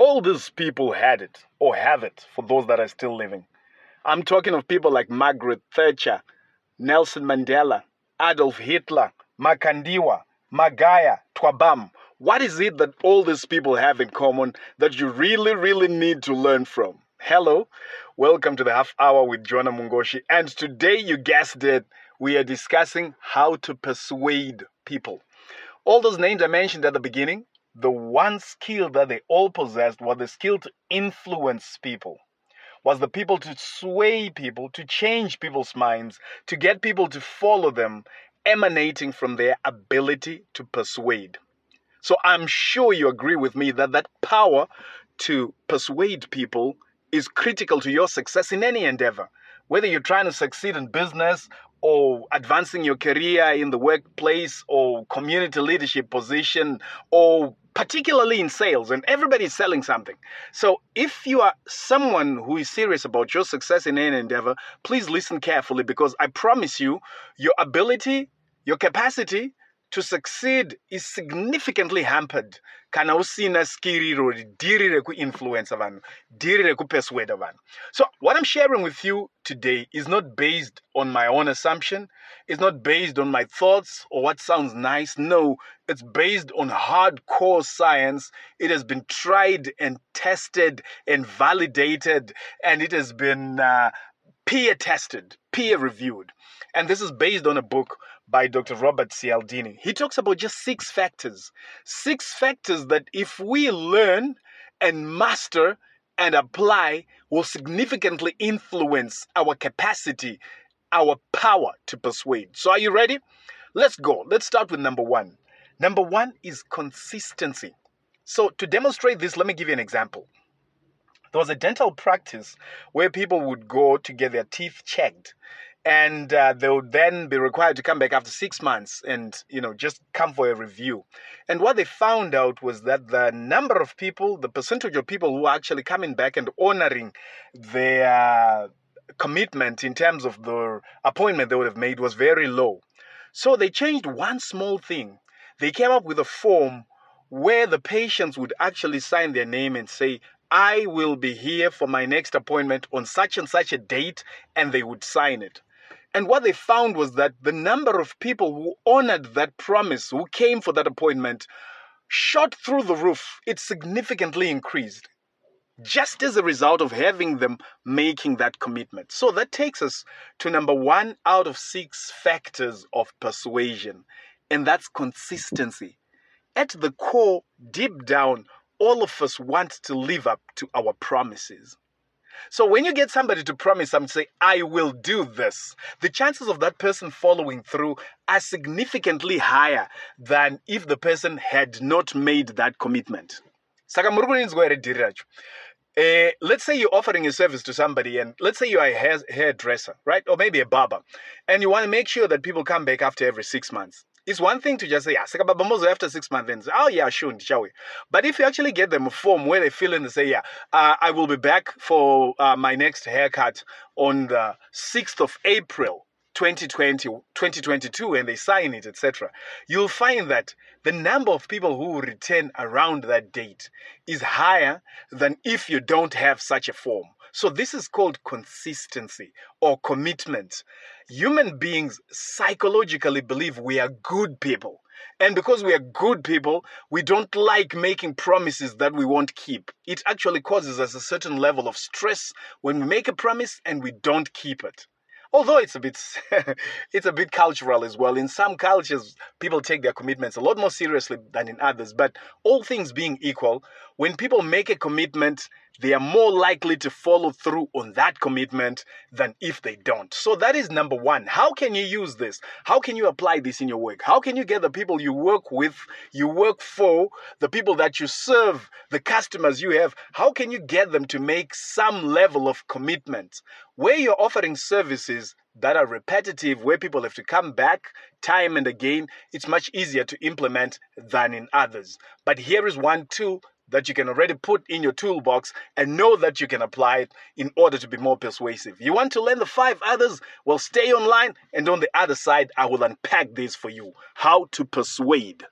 All these people had it, or have it, for those that are still living. I'm talking of people like Margaret Thatcher, Nelson Mandela, Adolf Hitler, Makandiwa, Magaya, Twabam. What is it that all these people have in common that you really, really need to learn from? Hello, welcome to the Half Hour with Jonah Mungoshi. And today, you guessed it, we are discussing how to persuade people. All those names I mentioned at the beginning, the one skill that they all possessed was the skill to influence people. Was the people to sway people, to change people's minds, to get people to follow them, emanating from their ability to persuade. So I'm sure you agree with me that that power to persuade people is critical to your success in any endeavor. Whether you're trying to succeed in business or advancing your career in the workplace or community leadership position or particularly in sales, and everybody's selling something. So if you are someone who is serious about your success in any endeavor, please listen carefully, because I promise you, your ability, your capacity to succeed is significantly hampered kana usina skiriro dirire ku influence vanhu, dirire ku persuade vanhu. So what I'm sharing with you today is not based on my own assumption. It's not based on my thoughts or what sounds nice. No, it's based on hardcore science. It has been tried and tested and validated, and it has been peer tested, peer reviewed. And this is based on a book by Dr. Robert Cialdini. He talks about just 6 factors that if we learn and master and apply will significantly influence our capacity, our power to persuade. So are you ready? Let's go. Let's start with number 1. Number 1 is consistency. So to demonstrate this, let me give you an example. There was a dental practice where people would go to get their teeth checked, and they would then be required to come back after 6 months and, just come for a review. And what they found out was that the number of people, the percentage of people who are actually coming back and honoring their commitment in terms of the appointment they would have made was very low. So they changed one small thing. They came up with a form where the patients would actually sign their name and say, I will be here for my next appointment on such and such a date, and they would sign it. And what they found was that the number of people who honored that promise, who came for that appointment, shot through the roof. It significantly increased, just as a result of having them making that commitment. So that takes us to number 1 out of 6 factors of persuasion, and that's consistency. At the core, deep down, all of us want to live up to our promises. So when you get somebody to promise something, say, I will do this, the chances of that person following through are significantly higher than if the person had not made that commitment. Let's say you're offering a service to somebody, and let's say you're a hairdresser, right? Or maybe a barber, and you want to make sure that people come back after every 6 months. It's one thing to just say, after 6 months, then say, oh yeah, sure, shall we? But if you actually get them a form where they fill in and say, I will be back for my next haircut on the 6th of April, 2022, and they sign it, etc., you'll find that the number of people who will return around that date is higher than if you don't have such a form. So this is called consistency or commitment. Human beings psychologically believe we are good people. And because we are good people, we don't like making promises that we won't keep. It actually causes us a certain level of stress when we make a promise and we don't keep it. Although it's a bit cultural as well. In some cultures, people take their commitments a lot more seriously than in others. But all things being equal, when people make a commitment, they are more likely to follow through on that commitment than if they don't. So that is number 1. How can you use this? How can you apply this in your work? How can you get the people you work with, you work for, the people that you serve, the customers you have, how can you get them to make some level of commitment? Where you're offering services that are repetitive, where people have to come back time and again, it's much easier to implement than in others. But here is one tool that you can already put in your toolbox and know that you can apply it in order to be more persuasive. You want to learn the 5 others? Well, stay online, and on the other side, I will unpack this for you. How to persuade.